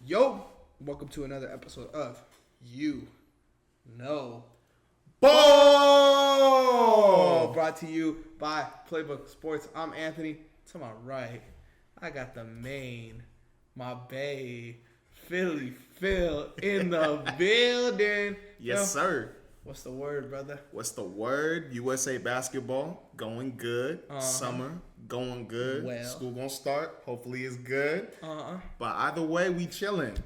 Yo, welcome to another episode of You Know Ball, brought to you by Playbook Sports. I'm Anthony. To my right, I got the main, my bae, Philly Phil in the building. Yes, sir. What's the word, brother? What's the word? USA basketball going good. Summer going good. Well. School gonna start. Hopefully it's good. But either way, we chilling.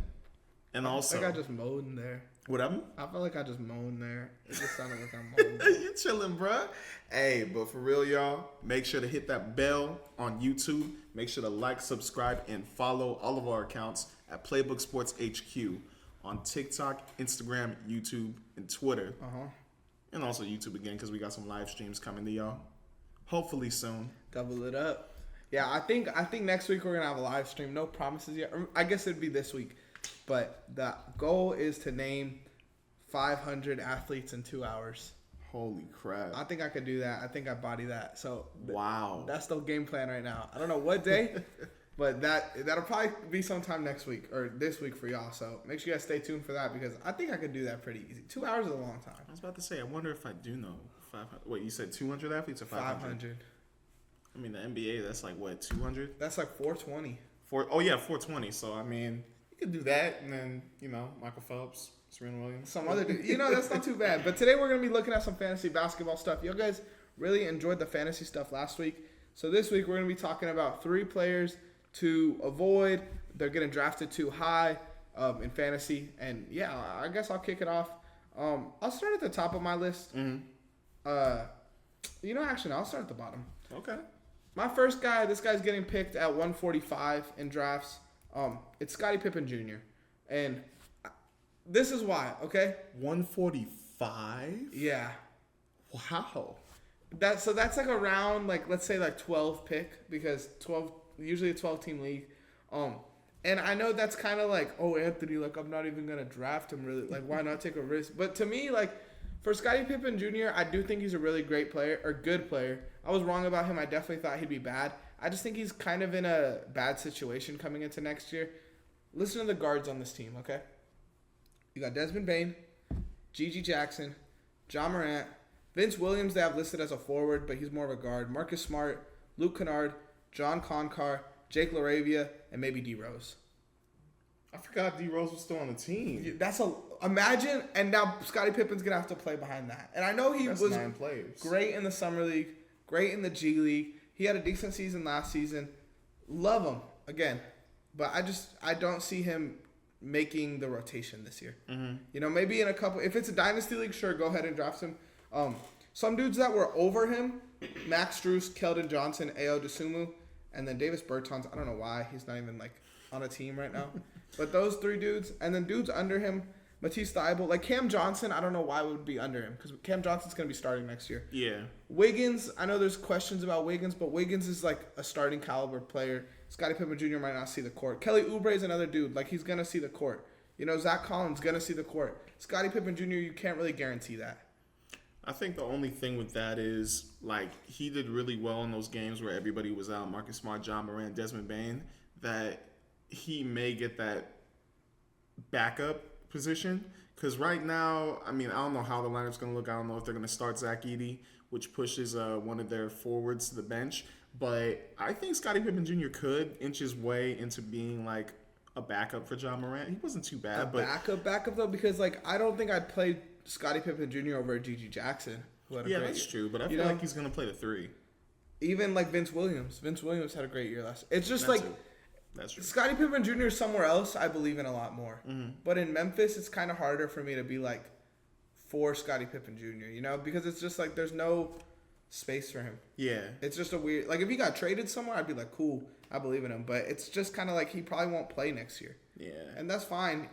And also, I think I just moaned in there. Whatever. I feel like I just moaned there. It just sounded like I'm moaning. You chilling, bruh. Hey, but for real, y'all, make sure to hit that bell on YouTube. Make sure to like, subscribe, and follow all of our accounts at Playbook Sports HQ on TikTok, Instagram, YouTube, and Twitter. And also YouTube again, because we got some live streams coming to y'all. Hopefully soon. Double it up. Yeah, I think next week we're gonna have a live stream. No promises yet. I guess it'd be this week. But the goal is to name 500 athletes in 2 hours. Holy crap. I think I could do that. I think I body that. So wow. That's the game plan right now. I don't know what day, but that'll probably be sometime next week or this week for y'all. So make sure you guys stay tuned for that because I think I could do that pretty easy. 2 hours is a long time. I was about to say, I wonder if I do know 500. Wait, you said 200 athletes or 500? 500. I mean, the NBA, that's like what, 200? That's like 420. 420. So, I mean, you could do that. And then, Michael Phelps, Serena Williams. Some other dude. That's not too bad. But today we're going to be looking at some fantasy basketball stuff. You guys really enjoyed the fantasy stuff last week. So this week we're going to be talking about 3 players to avoid. They're getting drafted too high in fantasy. And, yeah, I guess I'll kick it off. I'll start at the top of my list. Actually, no, I'll start at the bottom. Okay. My first guy, this guy's getting picked at 145 in drafts. It's Scottie Pippen Jr. And this is why, okay? 145? Yeah. Wow. So that's like around, let's say 12 pick because usually a 12-team league. And I know that's kind of like, oh, Anthony, I'm not even going to draft him really. Why not take a risk? But to me, for Scottie Pippen Jr., I do think he's a really great player or good player. I was wrong about him. I definitely thought he'd be bad. I just think he's kind of in a bad situation coming into next year. Listen to the guards on this team, okay? You got Desmond Bane, Gigi Jackson, John Morant, Vince Williams they have listed as a forward, but he's more of a guard. Marcus Smart, Luke Kennard, John Concar, Jake LaRavia, and maybe D Rose. I forgot D Rose was still on the team. Imagine, and now Scottie Pippen's gonna have to play behind that. And I know That's was 9 players. Great in the summer league, great in the G League. He had a decent season last season. Love him again, but I don't see him making the rotation this year. Maybe in a couple. If it's a dynasty league, sure, go ahead and draft him. Some dudes that were over him: Max Strus, Keldon Johnson, Ayo Dosunmu, and then Davis Bertans. I don't know why he's not even on a team right now. But those 3 dudes, and then dudes under him, Matisse Thybulle, Cam Johnson, I don't know why would be under him because Cam Johnson's going to be starting next year. Yeah. Wiggins, I know there's questions about Wiggins, but Wiggins is a starting caliber player. Scottie Pippen Jr. might not see the court. Kelly Oubre is another dude. He's going to see the court. Zach Collins going to see the court. Scottie Pippen Jr., you can't really guarantee that. I think the only thing with that is, he did really well in those games where everybody was out, Marcus Smart, John Morant, Desmond Bane, that he may get that backup position. Because right now, I don't know how the lineup's going to look. I don't know if they're going to start Zach Edey, which pushes one of their forwards to the bench. But I think Scottie Pippen Jr. could inch his way into being, a backup for John Morant. He wasn't too bad. Backup, though, because, I don't think I'd play Scottie Pippen Jr. over Gigi Jackson. Yeah, that's true. But I feel like he's going to play the 3. Even, Vince Williams. Vince Williams had a great year last year. It's just, That's true. Scottie Pippen Jr. somewhere else, I believe in a lot more. But in Memphis, it's kind of harder for me to be for Scottie Pippen Jr. Because it's just there's no space for him. Yeah, it's just a weird. If he got traded somewhere, I'd be cool, I believe in him. But it's just kind of he probably won't play next year. Yeah, and that's fine.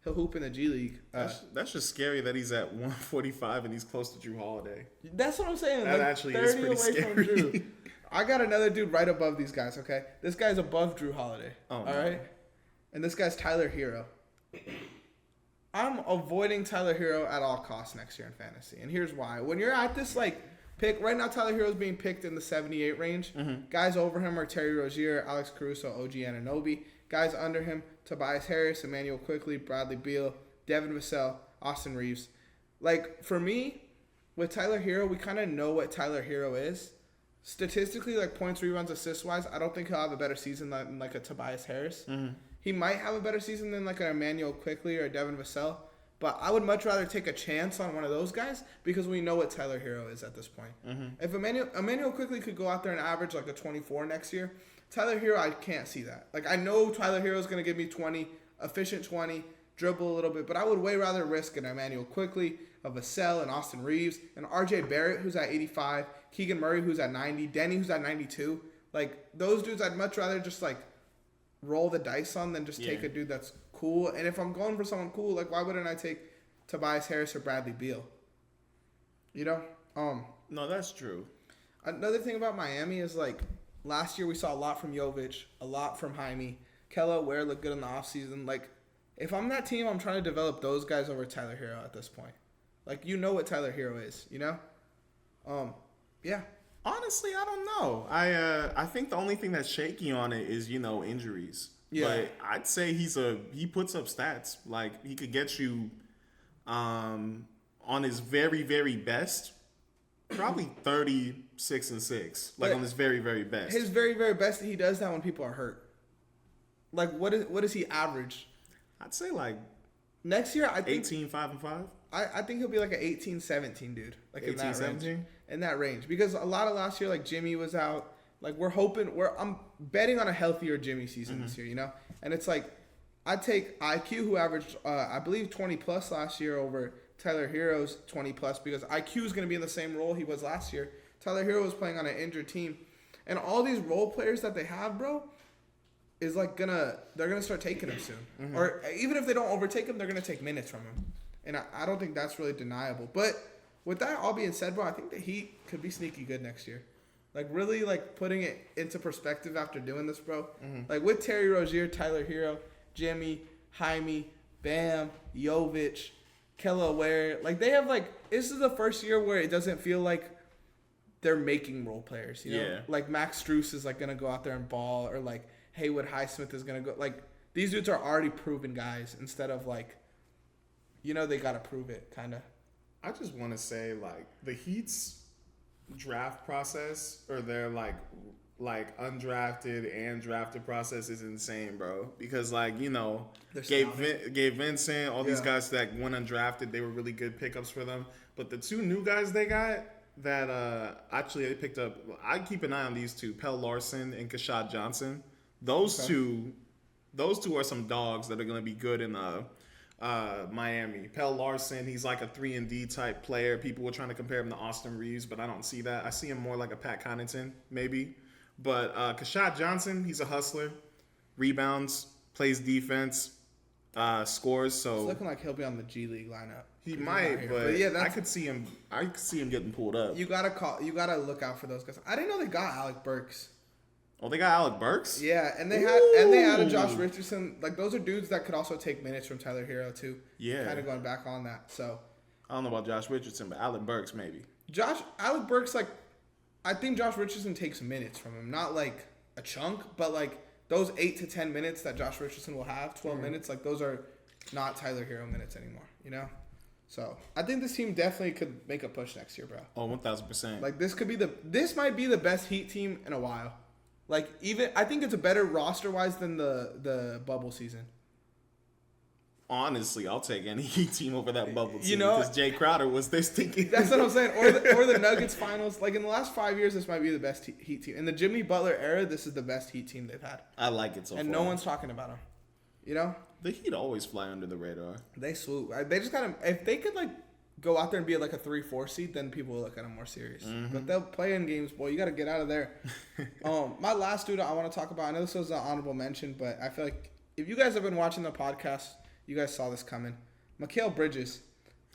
He'll hoop in the G League. That's just scary that he's at 145 and he's close to Drew Holiday. That's what I'm saying. That actually is pretty scary. I got another dude right above these guys, okay? This guy's above Drew Holiday. Oh, all right? And this guy's Tyler Hero. I'm avoiding Tyler Hero at all costs next year in fantasy. And here's why. When you're at this, pick, right now Tyler Hero's being picked in the 78 range. Guys over him are Terry Rozier, Alex Caruso, OG Anunoby. Guys under him, Tobias Harris, Emmanuel Quickly, Bradley Beal, Devin Vassell, Austin Reeves. Like, for me, with Tyler Hero, we kind of know what Tyler Hero is. Statistically, like points, rebounds, assists-wise, I don't think he'll have a better season than like a Tobias Harris. Mm-hmm. He might have a better season than like an Emmanuel Quickly or a Devin Vassell. But I would much rather take a chance on one of those guys because we know what Tyler Hero is at this point. Mm-hmm. If Emmanuel Quickly could go out there and average like a 24 next year, Tyler Hero, I can't see that. Like, I know Tyler Hero is going to give me 20, efficient 20, dribble a little bit, but I would way rather risk an Emmanuel Quickly, a Vassell, and Austin Reeves, and RJ Barrett, who's at 85, Keegan Murray, who's at 90, Denny, who's at 92. Like, those dudes, I'd much rather just, like, roll the dice on than just take a dude that's cool. And if I'm going for someone cool, like, why wouldn't I take Tobias Harris or Bradley Beal? You know? No, that's true. Another thing about Miami is, like, last year we saw a lot from Jovic, a lot from Jaime. Kello Ware looked good in the offseason. Like, if I'm that team, I'm trying to develop those guys over Tyler Hero at this point. Like, you know what Tyler Hero is, you know? Yeah. Honestly, I don't know. I think the only thing that's shaky on it is, you know, injuries. Yeah. But I'd say he puts up stats. Like, he could get you on his very, very best, probably 36-6. Like, But on his very, very best. His very, very best, he does that when people are hurt. Like, what does he average? I'd say, like, Next year, I think 18, 5 and 5. I think he'll be like an 18-17 dude. Like 18, 17? In that range. Because a lot of last year, like Jimmy was out. Like I'm betting on a healthier Jimmy season this year, you know? And it's like, I'd take IQ, who averaged, I believe, 20 plus last year over Tyler Hero's 20 plus, because IQ is going to be in the same role he was last year. Tyler Hero was playing on an injured team. And all these role players that they have, bro, is like they're gonna start taking him soon. Mm-hmm. Or even if they don't overtake him, they're gonna take minutes from him. And I don't think that's really deniable. But with that all being said, bro, I think the Heat could be sneaky good next year. Like, really, like, putting it into perspective after doing this, bro. Mm-hmm. Like, with Terry Rozier, Tyler Hero, Jimmy, Jaime, Bam, Jovic, Kello Ware. Like, they have, like, this is the first year where it doesn't feel like they're making role players, you know? Yeah. Like, Max Strus is, like, going to go out there and ball, or, like, Haywood Highsmith is going to go. Like, these dudes are already proven guys instead of, like, you know, they got to prove it, kind of. I just want to say, like, the Heat's draft process, or their, like undrafted and drafted process is insane, bro. Because, like, you know, Gabe Vincent, all these guys that went undrafted, they were really good pickups for them. But the two new guys they got that actually they picked up, I keep an eye on these two, Pell Larson and Kashad Johnson. Those two are some dogs that are going to be good in Miami. Pell Larson, he's like a 3-and-D type player. People were trying to compare him to Austin Reeves, but I don't see that. I see him more like a Pat Connaughton, maybe. But Kashad Johnson, he's a hustler, rebounds, plays defense, scores. So it's looking like he'll be on the G League lineup. He might, but yeah, I could see him getting pulled up. You gotta look out for those guys. I didn't know they got Alec Burks. Oh, they got Alec Burks? Yeah, and they added Josh Richardson. Like, those are dudes that could also take minutes from Tyler Hero too. Yeah. Kind of going back on that. So I don't know about Josh Richardson, but Alec Burks maybe. Alec Burks, like, I think Josh Richardson takes minutes from him. Not like a chunk, but like those 8 to 10 minutes that Josh Richardson will have, 12 minutes, like, those are not Tyler Hero minutes anymore, you know? So I think this team definitely could make a push next year, bro. Oh, 1,000%. Like, this might be the best Heat team in a while. Like, even I think it's a better roster wise than the bubble season. Honestly, I'll take any Heat team over that bubble team. You know, because Jay Crowder was there stinking. That's what I'm saying. Or the Nuggets finals. Like, in the last 5 years, this might be the best Heat team. In the Jimmy Butler era, this is the best Heat team they've had. I like it so far. And no one's talking about them. You know? The Heat always fly under the radar. They swoop. They just gotta, if they could, like, go out there and be like a 3-4 seed, then people will look at them more serious. Mm-hmm. But they'll play in games, boy. You got to get out of there. My last dude I want to talk about, I know this was an honorable mention, but I feel like if you guys have been watching the podcast, you guys saw this coming. Mikal Bridges.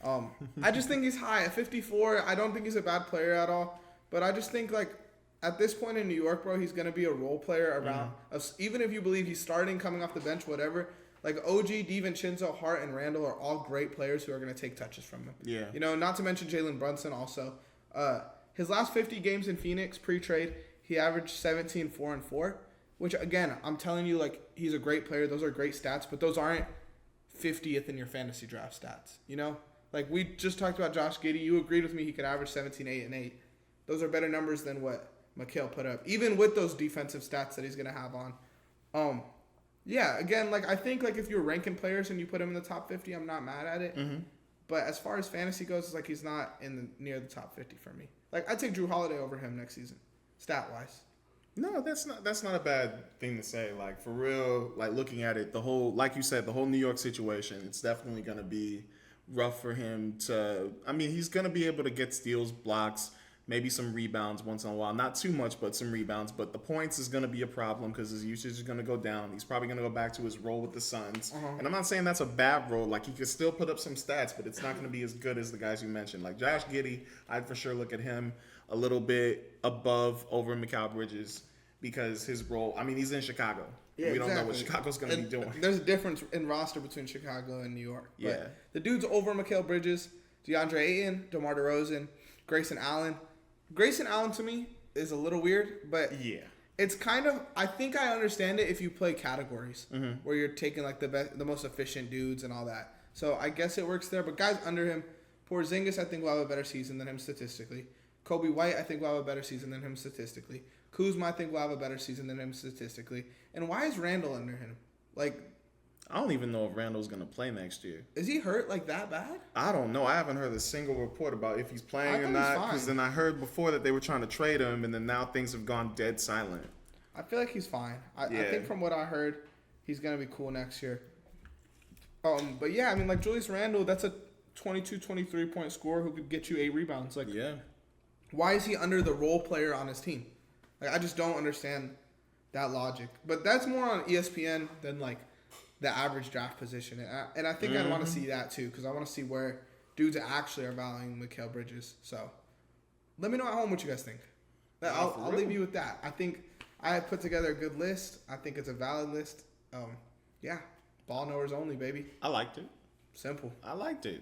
I just think he's high at 54. I don't think he's a bad player at all. But I just think, like, at this point in New York, bro, he's going to be a role player around. Even if you believe he's starting, coming off the bench, whatever. Like, OG, DiVincenzo, Hart, and Randall are all great players who are going to take touches from him. Yeah. You know, not to mention Jalen Brunson also. His last 50 games in Phoenix pre-trade, he averaged 17, 4, and 4. which again, I'm telling you, like, he's a great player. Those are great stats, but those aren't 50th in your fantasy draft stats, you know? Like, we just talked about Josh Giddey. You agreed with me he could average 17, 8, and 8. Those are better numbers than what Mikal put up, even with those defensive stats that he's going to have on. Yeah, again, like, I think, like, if you're ranking players and you put him in the top 50, I'm not mad at it. Mm-hmm. But as far as fantasy goes, it's like he's not near the top 50 for me. Like, I'd take Drew Holiday over him next season, stat-wise. No, that's not a bad thing to say. Like, for real, like, looking at it, the whole, like you said, the whole New York situation, it's definitely going to be rough for him to, I mean, he's going to be able to get steals, blocks, maybe some rebounds once in a while. Not too much, but some rebounds. But the points is going to be a problem because his usage is going to go down. He's probably going to go back to his role with the Suns. And I'm not saying that's a bad role. Like, he could still put up some stats, but it's not going to be as good as the guys you mentioned. Like, Josh Giddey, I'd for sure look at him a little bit above over Mikal Bridges because his role, I mean, he's in Chicago. Yeah, we don't know what Chicago's going to be doing. There's a difference in roster between Chicago and New York. Yeah. But the dude's over Mikal Bridges, DeAndre Ayton, DeMar DeRozan, Grayson Allen. Grayson Allen to me is a little weird, but yeah, it's kind of, I think I understand it if you play categories where you're taking like the most efficient dudes and all that. So I guess it works there. But guys under him, Porzingis I think will have a better season than him statistically. Kobe White I think will have a better season than him statistically. Kuzma I think will have a better season than him statistically. And why is Randall under him? Like, I don't even know if Randall's going to play next year. Is he hurt like that bad? I don't know. I haven't heard a single report about if he's playing or not. Because then I heard before that they were trying to trade him, and then now things have gone dead silent. I feel like he's fine. I think from what I heard, he's going to be cool next year. But yeah, I mean, like Julius Randle, that's a 22, 23 point scorer who could get you 8 rebounds. Like, yeah. Why is he under the role player on his team? Like, I just don't understand that logic. But that's more on ESPN than like the average draft position. And I think I'd want to see that too, because I want to see where dudes actually are valuing Mikal Bridges. So let me know at home what you guys think. I'll leave you with that. I think I have put together a good list. I think it's a valid list. Yeah, ball knowers only, baby. I liked it. Simple. I liked it.